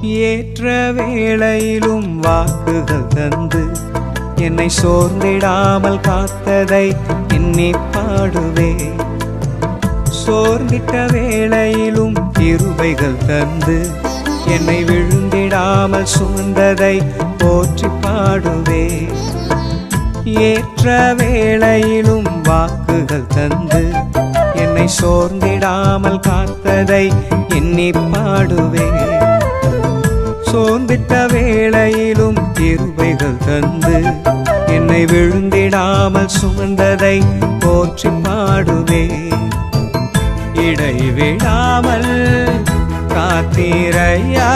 ஏற்ற வேளையிலும் வாக்குகள் தந்து என்னை சோர்ந்திடாமல் காத்ததை எண்ணி பாடுவே. சோர்ந்திட்ட வேளையிலும் கிருபைகள் தந்து என்னை விழுந்திடாமல் சுமந்ததை போற்றி பாடுவே. ஏற்ற வேளையிலும் வாக்குகள் தந்து என்னை சோர்ந்திடாமல் காத்ததை எண்ணி பாடுவே. சோர்ந்திட்ட வேளையிலும் கிருபைகள் தந்து என்னை விழுந்திடாமல் சுமந்ததை போற்றி பாடுவே. இடைவிடாமல் காத்தீரையா